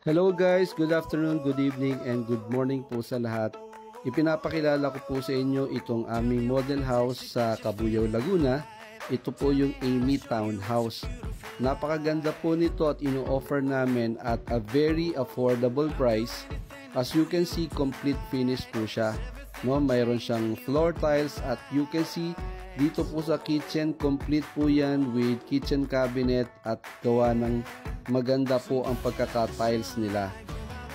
Hello guys, good afternoon, good evening, and good morning po sa lahat. Ipinapakilala ko po sa inyo itong aming model house sa Cabuyao, Laguna. Ito po yung Amy Townhouse. Napakaganda po nito at ino-offer namin at a very affordable price. As you can see, complete finish po siya. No, mayroon siyang floor tiles at you can see dito po sa kitchen, complete po yan with kitchen cabinet at gawa ng maganda po ang pagkaka-tiles nila.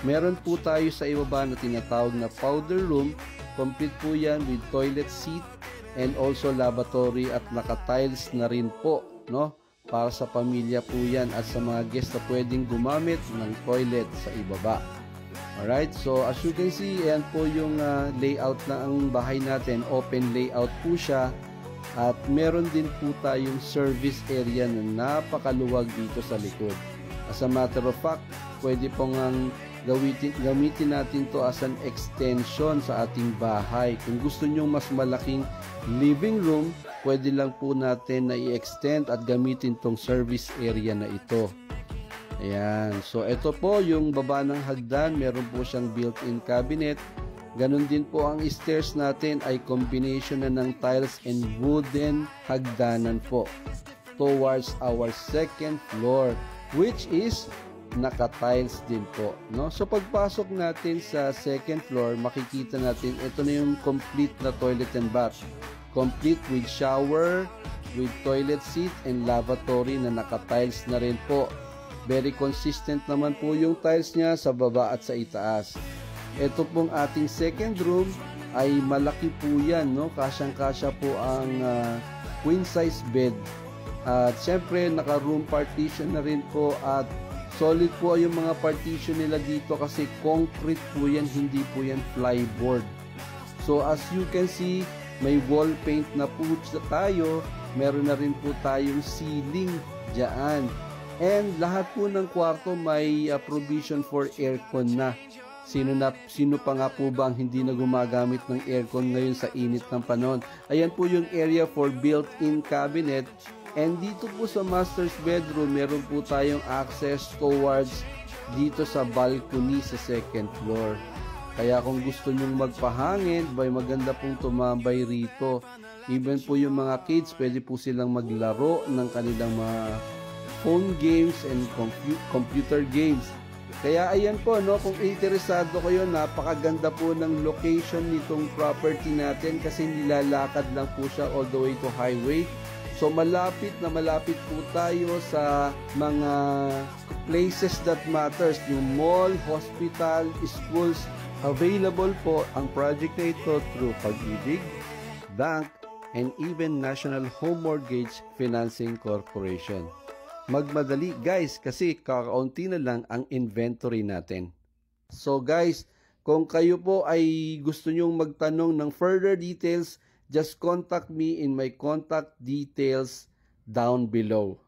Meron po tayo sa ibaba na tinatawag na powder room. Complete po yan with toilet seat and also lavatory at naka-tiles na rin po, no? Para sa pamilya po yan at sa mga guests na pwedeng gumamit ng toilet sa ibaba. Alright, so as you can see, ayan po yung layout ng bahay natin. Open layout po siya. At meron din po tayong service area na napakaluwag dito sa likod. As a matter of fact, pwede pong gamitin natin to as an extension sa ating bahay. Kung gusto nyo mas malaking living room, pwede lang po natin na i-extend at gamitin tong service area na ito. Ayan. So, ito po yung baba ng hagdan. Meron po siyang built-in cabinet. Ganon din po ang stairs natin ay combination na ng tiles and wooden hagdanan po towards our second floor, which is naka-tiles din po, no? So pagpasok natin sa second floor, makikita natin ito na yung complete na toilet and bath. Complete with shower, with toilet seat and lavatory na naka-tiles na rin po. Very consistent naman po yung tiles niya sa baba at sa itaas. Ito pong ating second room ay malaki po yan, no? Kasyang-kasya po ang queen size bed. At syempre naka room partition na rin po at solid po yung mga partition nila dito kasi concrete po yan, hindi po yan plyboard. So as you can see, may wall paint na po tayo. Meron na rin po tayong ceiling dyan. And lahat po ng kwarto may provision for aircon na. Sino pa nga po ba ang hindi na gumagamit ng aircon ngayon sa init ng panahon? Ayan po yung area for built-in cabinet. And dito po sa master's bedroom, meron po tayong access towards dito sa balcony sa second floor. Kaya kung gusto nyong magpahangin, maganda pong tumambay rito. Even po yung mga kids, pwede po silang maglaro ng kanilang mga phone games and computer games. Kaya ayan po, no, kung interesado kayo, napakaganda po ng location nitong property natin kasi nilalakad lang po siya all the way to highway. So malapit na malapit po tayo sa mga places that matters, yung mall, hospital, schools. Available po ang project na ito through Pag-ibig, Bank, and even National Home Mortgage Financing Corporation. Magmadali guys kasi kakaunti na lang ang inventory natin. So guys, kung kayo po ay gusto nyong magtanong ng further details, just contact me in my contact details down below.